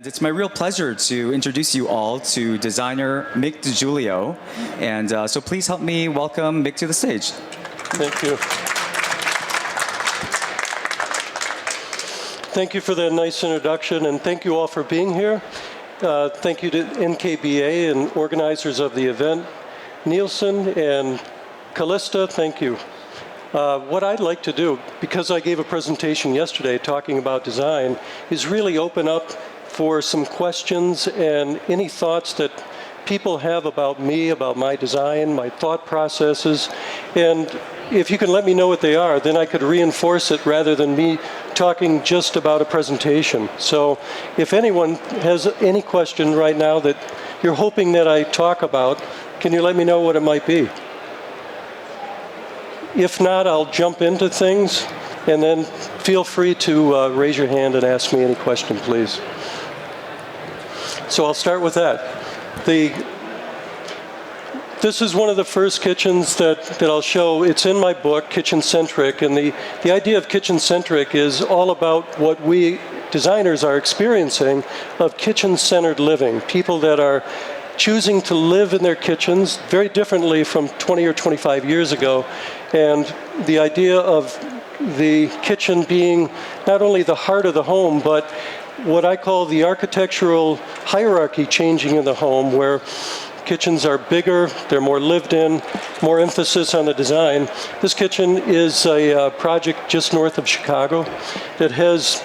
It's my real pleasure to introduce you all to designer Mick De Giulio. And so please help me welcome Mick to the stage. Thank you. Thank you for that nice introduction, and thank you all for being here. Thank you to NKBA and organizers of the event. Nielsen and Kallista, thank you. What I'd like to do, because I gave a presentation yesterday talking about design, is really open up for some questions and any thoughts that people have about me, about my design, my thought processes. And if you can let me know what they are, then I could reinforce it rather than me talking just about a presentation. So if anyone has any question right now that you're hoping that I talk about, can you let me know what it might be? If not, I'll jump into things, and then feel free to raise your hand and ask me any question, please. So I'll start with that. This is one of the first kitchens that I'll show. It's in my book, Kitchen Centric, and the idea of Kitchen Centric is all about what we designers are experiencing of kitchen-centered living, people that are choosing to live in their kitchens very differently from 20 or 25 years ago, and the idea of the kitchen being not only the heart of the home, but what I call the architectural hierarchy changing in the home, where kitchens are bigger, they're more lived in, more emphasis on the design. This kitchen is a project just north of Chicago that has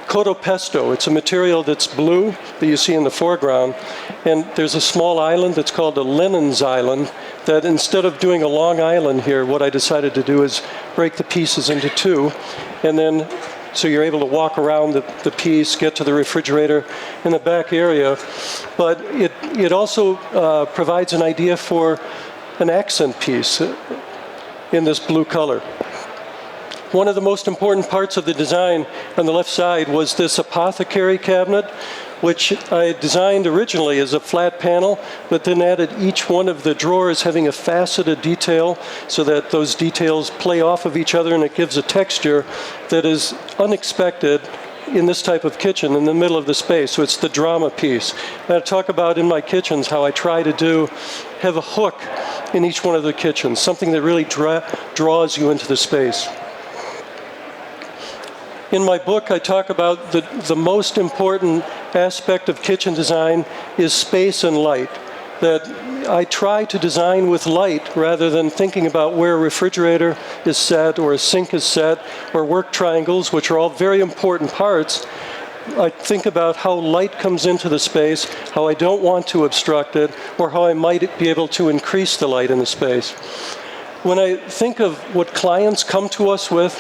Coto pesto. It's a material that's blue that you see in the foreground, and there's a small island that's called a Lenin's Island that instead of doing a long island here, what I decided to do is break the pieces into two, and then so you're able to walk around the piece, get to the refrigerator in the back area. But it also provides an idea for an accent piece in this blue color. One of the most important parts of the design on the left side was this apothecary cabinet, which I designed originally as a flat panel, but then added each one of the drawers having a faceted detail so that those details play off of each other, and it gives a texture that is unexpected in this type of kitchen in the middle of the space. So it's the drama piece. And I talk about in my kitchens how I try to have a hook in each one of the kitchens, something that really draws you into the space. In my book, I talk about the most important aspect of kitchen design is space and light. That I try to design with light rather than thinking about where a refrigerator is set or a sink is set or work triangles, which are all very important parts. I think about how light comes into the space, how I don't want to obstruct it, or how I might be able to increase the light in the space. When I think of what clients come to us with,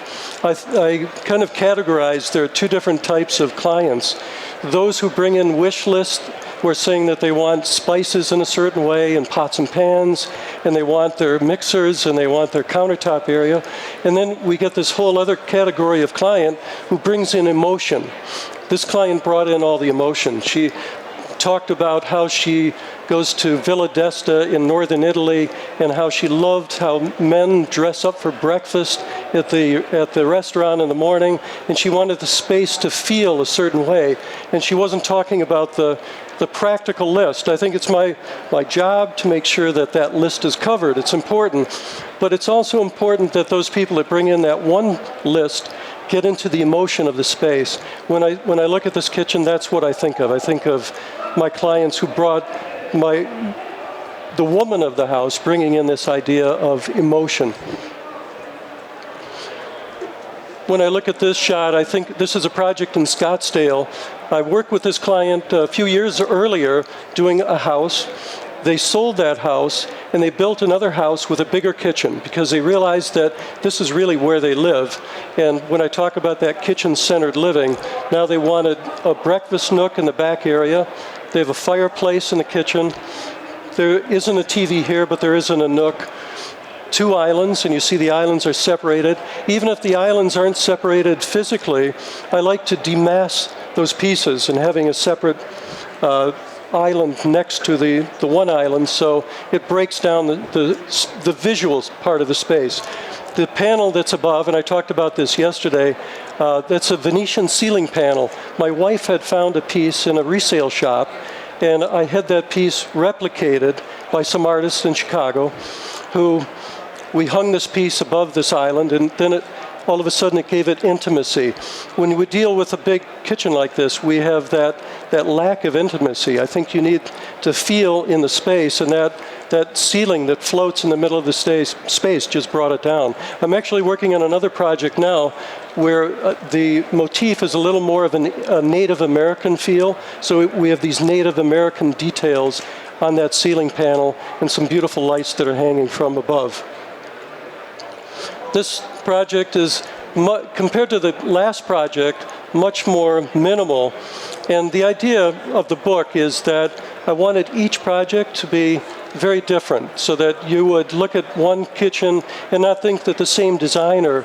I kind of categorize there are two different types of clients. Those who bring in wish lists, who are saying that they want spices in a certain way and pots and pans, and they want their mixers, and they want their countertop area. And then we get this whole other category of client who brings in emotion. This client brought in all the emotion. She talked about how she goes to Villa d'Este in northern Italy and how she loved how men dress up for breakfast at the restaurant in the morning, and she wanted the space to feel a certain way. And she wasn't talking about the practical list. I think it's my job to make sure that that list is covered. It's important. But it's also important that those people that bring in that one list get into the emotion of the space. When I look at this kitchen, that's what I think of. I think of my clients who brought the woman of the house bringing in this idea of emotion. When I look at this shot, I think this is a project in Scottsdale. I worked with this client a few years earlier doing a house. They sold that house and they built another house with a bigger kitchen because they realized that this is really where they live. And when I talk about that kitchen-centered living, now they wanted a breakfast nook in the back area. They have a fireplace in the kitchen. There isn't a TV here, but there isn't a nook. Two islands, and you see the islands are separated. Even if the islands aren't separated physically, I like to demass those pieces and having a separate island next to the one island, so it breaks down the visual part of the space. the panel that's above, and I talked about this yesterday, that's a Venetian ceiling panel. My wife had found a piece in a resale shop, and I had that piece replicated by some artists in Chicago who we hung this piece above this island, and then all of a sudden it gave it intimacy. When we deal with a big kitchen like this, we have that lack of intimacy. I think you need to feel in the space, and that ceiling that floats in the middle of the space just brought it down. I'm actually working on another project now where the motif is a little more of a Native American feel. So we have these Native American details on that ceiling panel and some beautiful lights that are hanging from above. This project is, compared to the last project, much more minimal. And the idea of the book is that I wanted each project to be very different, so that you would look at one kitchen and not think that the same designer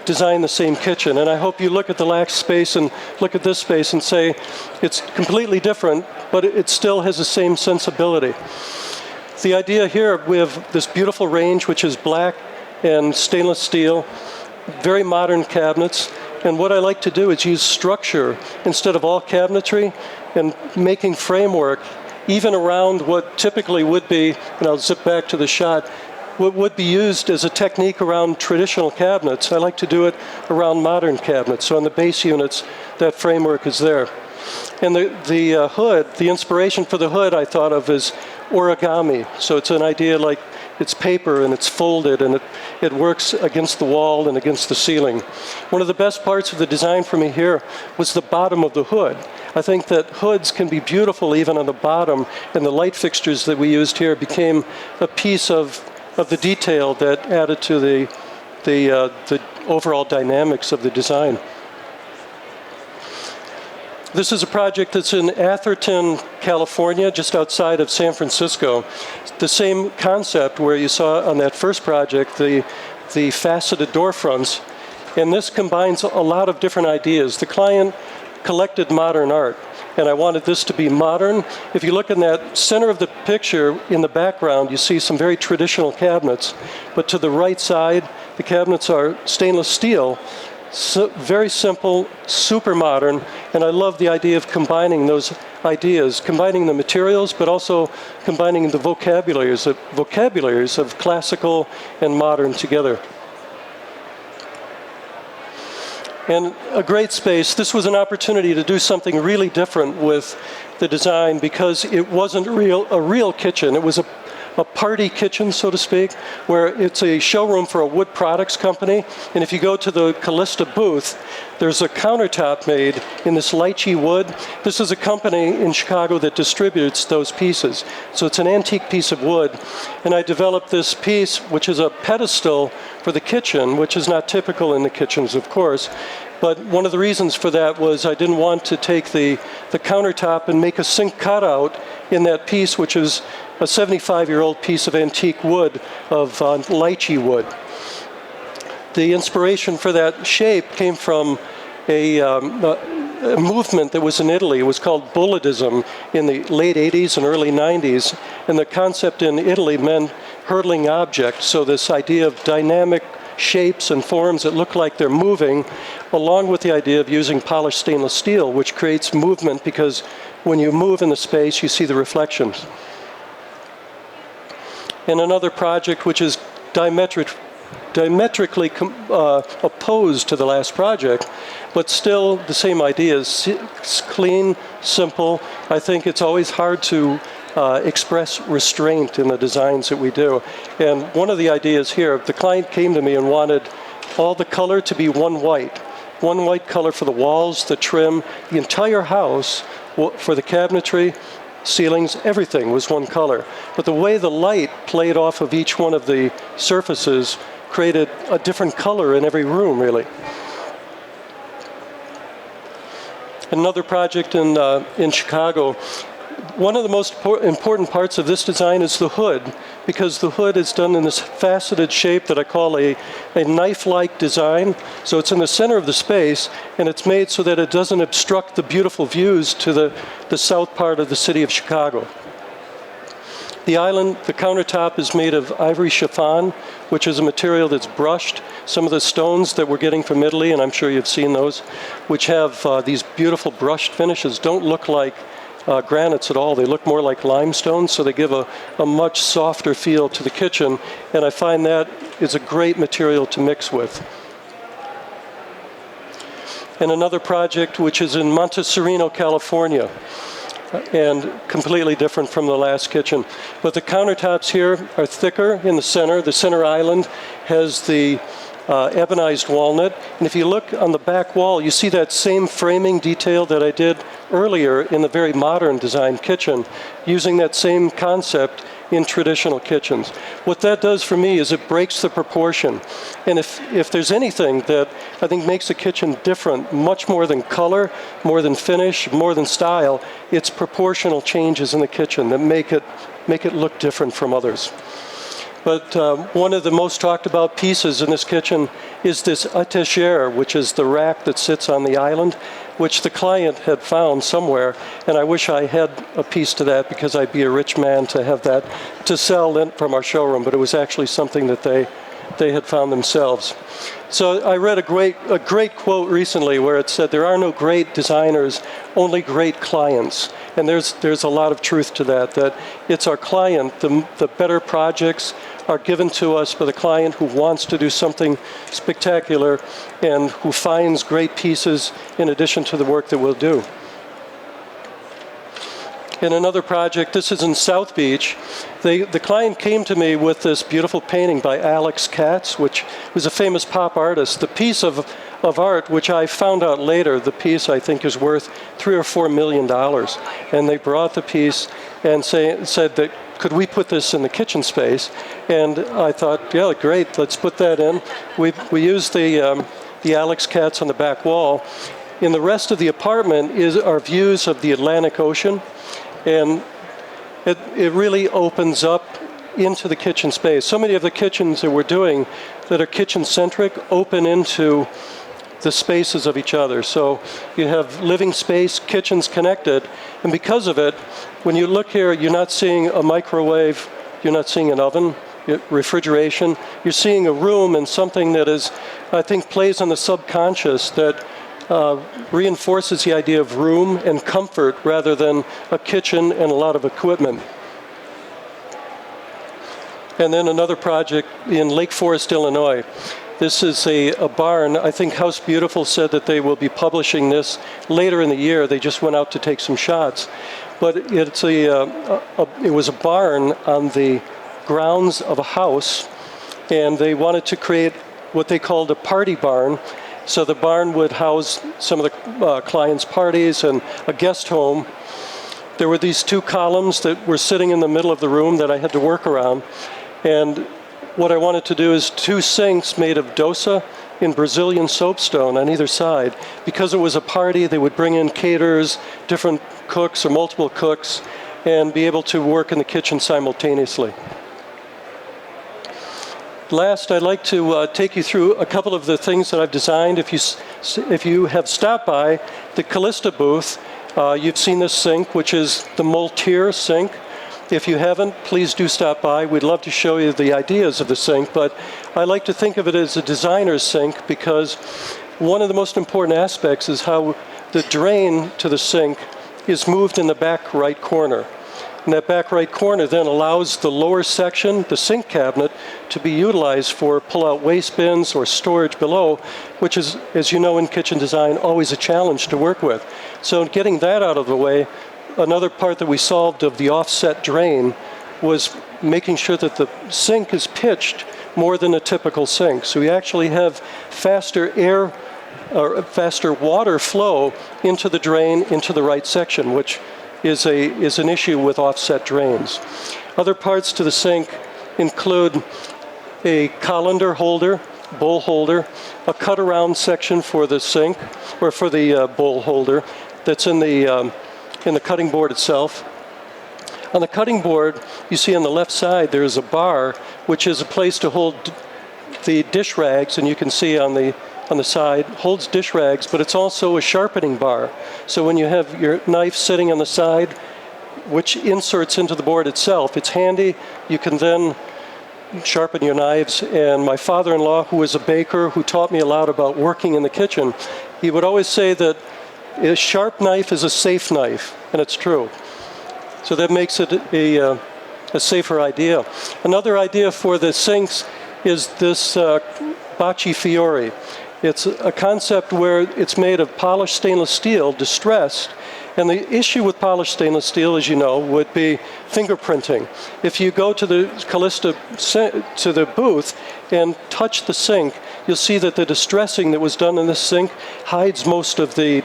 designed the same kitchen. And I hope you look at the last space and look at this space and say, it's completely different, but it still has the same sensibility. The idea here, we have this beautiful range, which is black and stainless steel, very modern cabinets. And what I like to do is use structure instead of all cabinetry and making framework even around what typically would be, and I'll zip back to the shot, what would be used as a technique around traditional cabinets. I like to do it around modern cabinets. So on the base units, that framework is there. And the hood, the inspiration for the hood I thought of is origami. So it's an idea like it's paper and it's folded and it works against the wall and against the ceiling. One of the best parts of the design for me here was the bottom of the hood. I think that hoods can be beautiful even on the bottom, and the light fixtures that we used here became a piece of the detail that added to the overall dynamics of the design. This is a project that's in Atherton, California, just outside of San Francisco. The same concept where you saw on that first project, the faceted door fronts. And this combines a lot of different ideas. The client collected modern art, and I wanted this to be modern. If you look in that center of the picture, in the background, you see some very traditional cabinets. But to the right side, the cabinets are stainless steel. So very simple, super modern, and I love the idea of combining those ideas, combining the materials, but also combining the vocabularies of classical and modern together. And a great space. This was an opportunity to do something really different with the design because it wasn't a real kitchen. It was a party kitchen, so to speak, where it's a showroom for a wood products company. And if you go to the Kallista booth, there's a countertop made in this lychee wood. This is a company in Chicago that distributes those pieces. So it's an antique piece of wood. And I developed this piece, which is a pedestal for the kitchen, which is not typical in the kitchens, of course. But one of the reasons for that was I didn't want to take the countertop and make a sink cutout in that piece, which is a 75-year-old piece of antique wood, of lychee wood. The inspiration for that shape came from a movement that was in Italy. It was called Bullitism in the late 80s and early 90s. And the concept in Italy meant hurtling objects. So this idea of dynamic shapes and forms that look like they're moving, along with the idea of using polished stainless steel, which creates movement because when you move in the space, you see the reflections. And another project which is diametrically opposed to the last project, but still the same ideas, clean, simple. I think it's always hard to express restraint in the designs that we do. And one of the ideas here, the client came to me and wanted all the color to be one white color for the walls, the trim, the entire house, for the cabinetry, ceilings, everything was one color. But the way the light played off of each one of the surfaces created a different color in every room, really. Another project in Chicago. One of the most important parts of this design is the hood, because the hood is done in this faceted shape that I call a knife-like design. So it's in the center of the space, and it's made so that it doesn't obstruct the beautiful views to the south part of the city of Chicago. The island, the countertop is made of ivory chiffon, which is a material that's brushed. Some of the stones that we're getting from Italy, and I'm sure you've seen those, which have these beautiful brushed finishes, don't look like granites at all. They look more like limestone, so they give a much softer feel to the kitchen, and I find that is a great material to mix with. And another project which is in Monte Sereno, California, and completely different from the last kitchen. But the countertops here are thicker in the center. The center island has the ebonized walnut. And if you look on the back wall, you see that same framing detail that I did earlier in the very modern design kitchen, using that same concept in traditional kitchens. What that does for me is it breaks the proportion. And if there's anything that I think makes a kitchen different, much more than color, more than finish, more than style, it's proportional changes in the kitchen that make it look different from others. But one of the most talked about pieces in this kitchen is this étagère, which is the rack that sits on the island, which the client had found somewhere. And I wish I had a piece to that, because I'd be a rich man to have that to sell in from our showroom. But it was actually something that they had found themselves. So I read a great quote recently where it said, "There are no great designers, only great clients." And there's a lot of truth to that, that it's our client, the better projects are given to us by the client who wants to do something spectacular and who finds great pieces in addition to the work that we'll do. In another project, this is in South Beach, the client came to me with this beautiful painting by Alex Katz, which was a famous pop artist. The piece of art, which I found out later, the piece I think is worth $3 or $4 million. And they brought the piece and said that, could we put this in the kitchen space? And I thought, yeah, great, let's put that in. We used the Alex Katz on the back wall. In the rest of the apartment are views of the Atlantic Ocean. And it really opens up into the kitchen space. So many of the kitchens that we're doing that are kitchen centric open into the spaces of each other. So you have living space, kitchens connected, and because of it, when you look here, you're not seeing a microwave, you're not seeing an oven, refrigeration. You're seeing a room and something that is, I think, plays on the subconscious, that reinforces the idea of room and comfort rather than a kitchen and a lot of equipment. And then another project in Lake Forest, Illinois. This is a barn. I think House Beautiful said that they will be publishing this later in the year. They just went out to take some shots. But it was a barn on the grounds of a house, and they wanted to create what they called a party barn. So the barn would house some of the clients' parties and a guest home. There were these two columns that were sitting in the middle of the room that I had to work around. And what I wanted to do is two sinks made of dosa in Brazilian soapstone on either side. Because it was a party, they would bring in caterers, different cooks or multiple cooks, and be able to work in the kitchen simultaneously. Last, I'd like to take you through a couple of the things that I've designed. If you have stopped by the Kallista booth, you've seen this sink, which is the Multimedia sink. If you haven't, please do stop by. We'd love to show you the ideas of the sink, but I like to think of it as a designer's sink, because one of the most important aspects is how the drain to the sink is moved in the back right corner. And that back right corner then allows the lower section, the sink cabinet, to be utilized for pull-out waste bins or storage below, which is, as you know in kitchen design, always a challenge to work with. So getting that out of the way, another part that we solved of the offset drain was making sure that the sink is pitched more than a typical sink. So we actually have faster air or faster water flow into the drain, into the right section, which is an issue with offset drains. Other parts to the sink include a colander holder, bowl holder, a cut-around section for the sink, or for the bowl holder that's in the cutting board itself. On the cutting board, you see on the left side there's a bar, which is a place to hold the dish rags, and you can see on the side, holds dish rags, but it's also a sharpening bar. So when you have your knife sitting on the side, which inserts into the board itself. It's handy. You can then sharpen your knives. And my father-in-law, who was a baker, who taught me a lot about working in the kitchen, he would always say that a sharp knife is a safe knife, and it's true. So that makes it a safer idea. Another idea for the sinks is this Baci Fiori. It's a concept where it's made of polished stainless steel, distressed. And the issue with polished stainless steel, as you know, would be fingerprinting. If you go to the Kallista, to the booth and touch the sink, you'll see that the distressing that was done in the sink hides most of the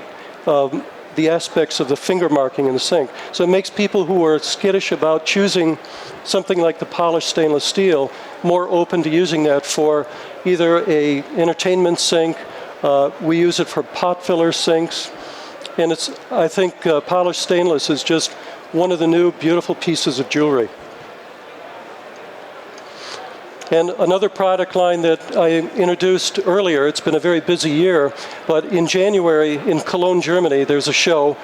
aspects of the finger marking in the sink. So it makes people who are skittish about choosing something like the polished stainless steel more open to using that for either a entertainment sink. We use it for pot filler sinks. And I think polished stainless is just one of the new beautiful pieces of jewelry. And another product line that I introduced earlier, it's been a very busy year, but in January in Cologne, Germany, there's a show.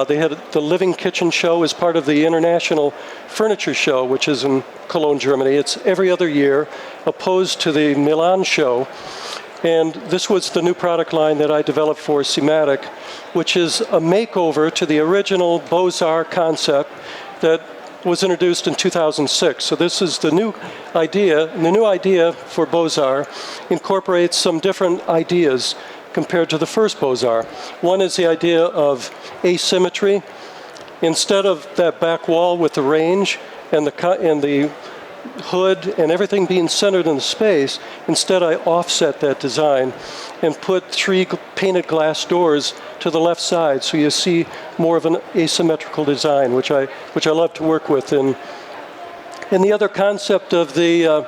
They had the Living Kitchen Show as part of the International Furniture Show, which is in Cologne, Germany. It's every other year, opposed to the Milan show. And this was the new product line that I developed for Simatic, which is a makeover to the original Beaux-Arts concept that was introduced in 2006. So this is the new idea. And the new idea for Beaux-Arts incorporates some different ideas compared to the first Beaux-Arts. One is the idea of asymmetry. Instead of that back wall with the range and the hood and everything being centered in the space, instead I offset that design and put 3 painted glass doors to the left side, so you see more of an asymmetrical design, which I love to work with. And the other concept of the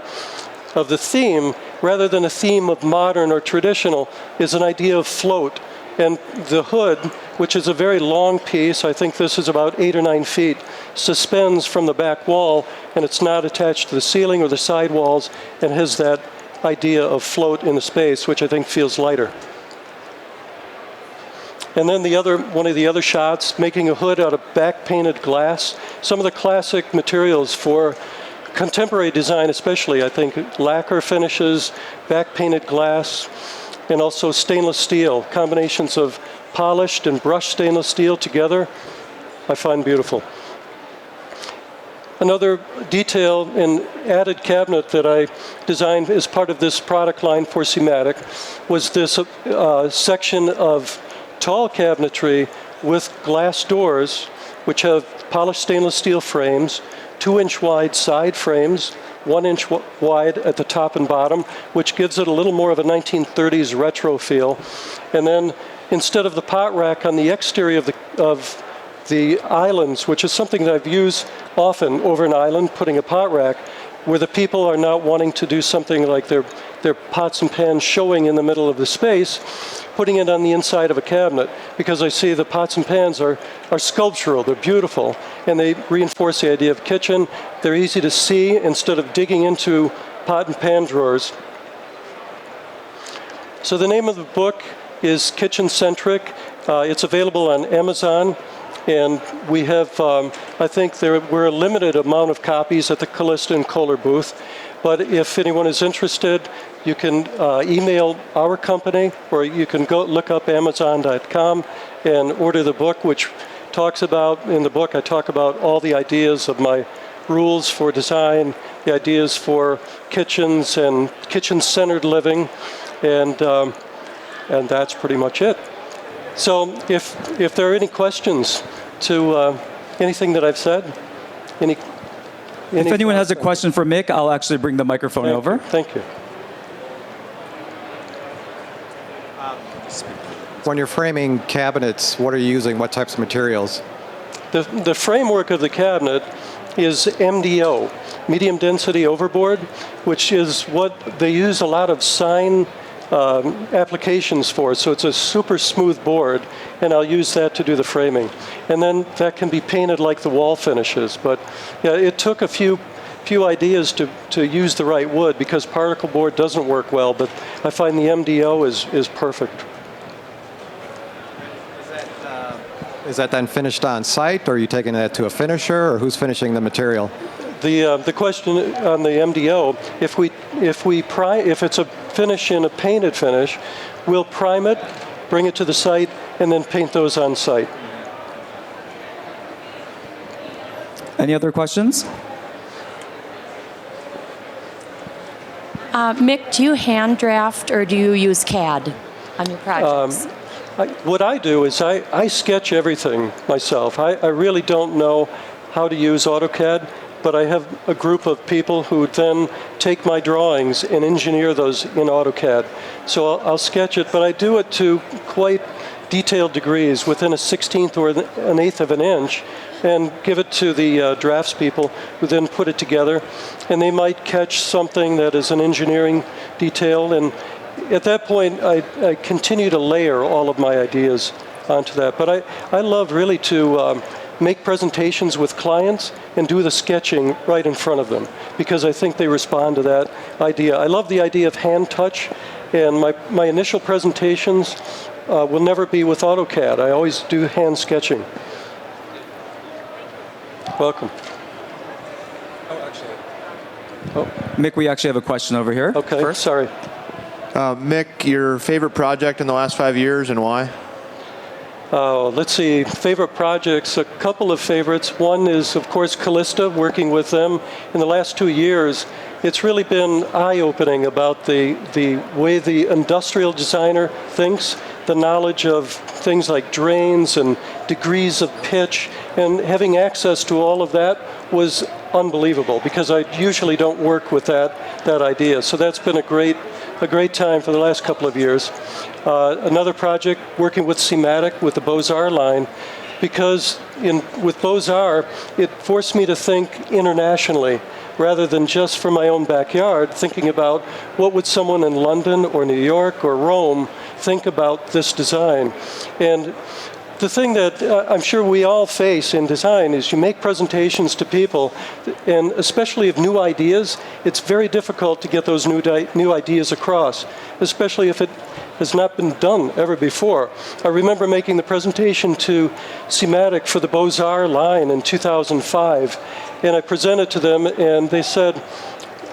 theme, rather than a theme of modern or traditional, is an idea of float. And the hood, which is a very long piece, I think this is about 8 or 9 feet, suspends from the back wall, and it's not attached to the ceiling or the side walls, and has that idea of float in the space, which I think feels lighter. And then one of the other shots, making a hood out of back-painted glass. Some of the classic materials for contemporary design especially, I think lacquer finishes, back-painted glass, and also stainless steel. Combinations of polished and brushed stainless steel together, I find beautiful. Another detail and added cabinet that I designed as part of this product line for Simatic was this section of tall cabinetry with glass doors, which have polished stainless steel frames, 2-inch wide side frames, 1-inch wide at the top and bottom, which gives it a little more of a 1930s retro feel. And then instead of the pot rack on the exterior of the islands, which is something that I've used often over an island, putting a pot rack, where the people are not wanting to do something like their pots and pans showing in the middle of the space, putting it on the inside of a cabinet, because I see the pots and pans are sculptural, they're beautiful, and they reinforce the idea of kitchen. They're easy to see instead of digging into pot and pan drawers. So the name of the book is Kitchen Centric. It's available on Amazon. And we have, I think we're a limited amount of copies at the Kallista and Kohler booth. But if anyone is interested, you can email our company, or you can go look up Amazon.com and order the book, which talks about, in the book I talk about all the ideas of my rules for design, the ideas for kitchens and kitchen-centered living, and that's pretty much it. So if there are any questions to anything that I've said, if anyone has a question for Mick, I'll actually bring the microphone over. Thank you. When you're framing cabinets, what are you using? What types of materials? The framework of the cabinet is MDO, medium density overboard, which is what they use a lot of sign applications for. So it's a super smooth board, and I'll use that to do the framing. And then that can be painted like the wall finishes. But yeah, it took a few ideas to use the right wood, because particle board doesn't work well, but I find the MDO is perfect. Is that then finished on site, or are you taking that to a finisher, or who's finishing the material? The question on the MDO, if it's a finish in a painted finish, we'll prime it, bring it to the site, and then paint those on site. Any other questions? Mick, do you hand draft or do you use CAD on your projects? What I do is I sketch everything myself. I really don't know how to use AutoCAD, but I have a group of people who then take my drawings and engineer those in AutoCAD. So I'll sketch it, but I do it to quite detailed degrees, within a 16th or an eighth of an inch, and give it to the draftspeople who then put it together. And they might catch something that is an engineering detail, and at that point I continue to layer all of my ideas onto that. But I love really to make presentations with clients and do the sketching right in front of them, because I think they respond to that idea. I love the idea of hand touch, and my initial presentations will never be with AutoCAD. I always do hand sketching. Welcome. Mick, we actually have a question over here. Okay, first. sorry. Mick, your favorite project in the last 5 years and why? Let's see, favorite projects, a couple of favorites. One is, of course, Kallista, working with them. In the last 2 years, it's really been eye-opening about the way the industrial designer thinks, the knowledge of things like drains and degrees of pitch, and having access to all of that was unbelievable, because I usually don't work with that idea. So that's been a great time for the last couple of years. Another project, working with Thematic, with the Beaux-Arts line, because with Beaux-Arts, it forced me to think internationally, rather than just for my own backyard, thinking about what would someone in London or New York or Rome think about this design. And the thing that I'm sure we all face in design is you make presentations to people, and especially of new ideas, it's very difficult to get those new ideas across, especially if it has not been done ever before. I remember making the presentation to Thematic for the Beaux-Arts line in 2005, and I presented to them, and they said,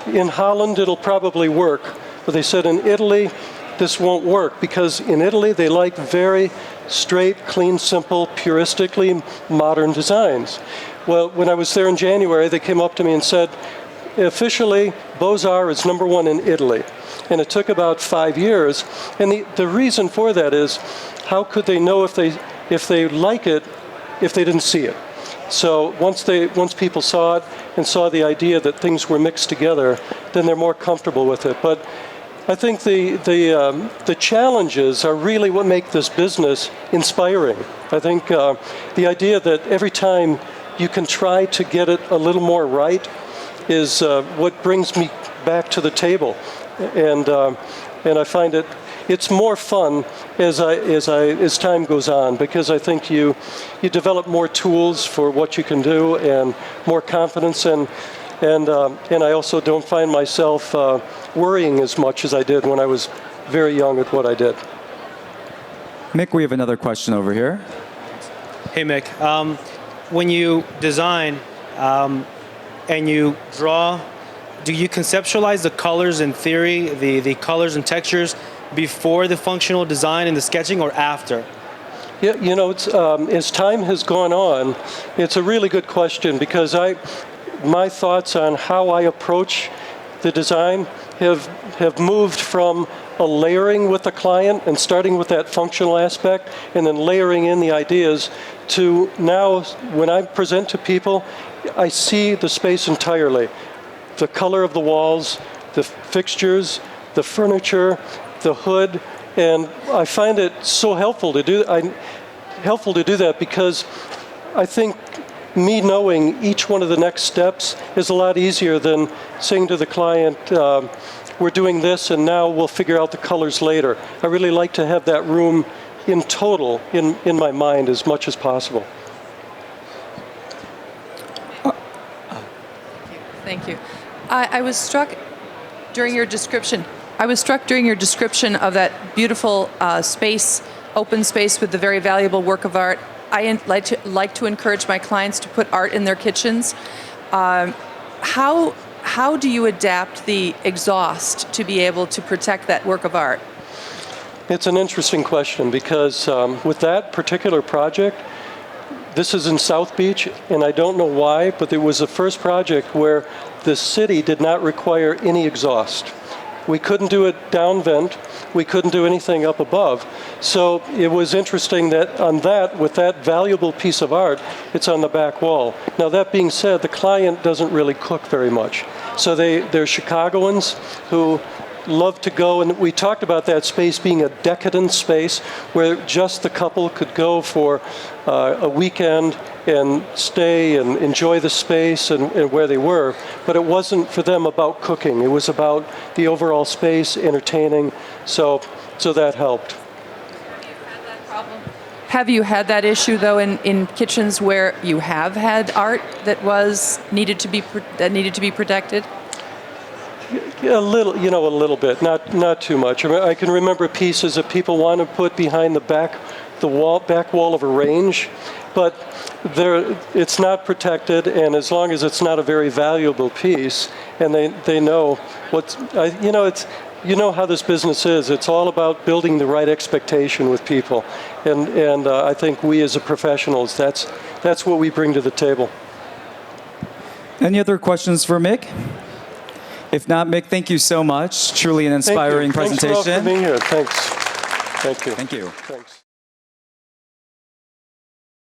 in Holland it'll probably work, but they said in Italy this won't work, because in Italy they like very straight, clean, simple, puristically modern designs. Well, when I was there in January, they came up to me and said, officially, Beaux-Arts is #1 in Italy. And it took about 5 years. And the reason for that is, how could they know if they like it if they didn't see it? So once people saw it and saw the idea that things were mixed together, then they're more comfortable with it. But I think the challenges are really what make this business inspiring. I think the idea that every time you can try to get it a little more right is what brings me back to the table, and I find it's more fun as time goes on, because I think you develop more tools for what you can do and more confidence, and I also don't find myself worrying as much as I did when I was very young at what I did. Mick, we have another question over here. Hey, Mick. When you design and you draw, do you conceptualize the colors in theory, the colors and textures, before the functional design and the sketching, or after? Yeah, it's, as time has gone on, it's a really good question, because my thoughts on how I approach the design have moved from a layering with the client and starting with that functional aspect and then layering in the ideas, to now when I present to people, I see the space entirely. The color of the walls, the fixtures, the furniture, the hood, and I find it so helpful to do that, because I think me knowing each one of the next steps is a lot easier than saying to the client, we're doing this and now we'll figure out the colors later. I really like to have that room in total in my mind as much as possible. Thank you. I was struck during your description. of that beautiful space, open space with the very valuable work of art. I like to encourage my clients to put art in their kitchens. How do you adapt the exhaust to be able to protect that work of art? It's an interesting question because with that particular project, this is in South Beach, and I don't know why, but it was the first project where the city did not require any exhaust. We couldn't do a down vent. We couldn't do anything up above. So it was interesting that on that, with that valuable piece of art, it's on the back wall. Now that being said, the client doesn't really cook very much. So they're Chicagoans who love to go, and we talked about that space being a decadent space where just the couple could go for a weekend and stay and enjoy the space and where they were. But it wasn't for them about cooking. It was about the overall space, entertaining. So that helped. Have you had that issue though in kitchens where you have had art that needed to be protected? A little bit, not too much. I mean, I can remember pieces that people want to put behind the back wall of a range, but it's not protected, and as long as it's not a very valuable piece, and they know how this business is. It's all about building the right expectation with people, and I think we as professionals, that's what we bring to the table. Any other questions for Mick? If not, Mick, thank you so much. Truly an inspiring presentation. Thanks for all for being here. Thanks. Thank you. Thank you. Thanks.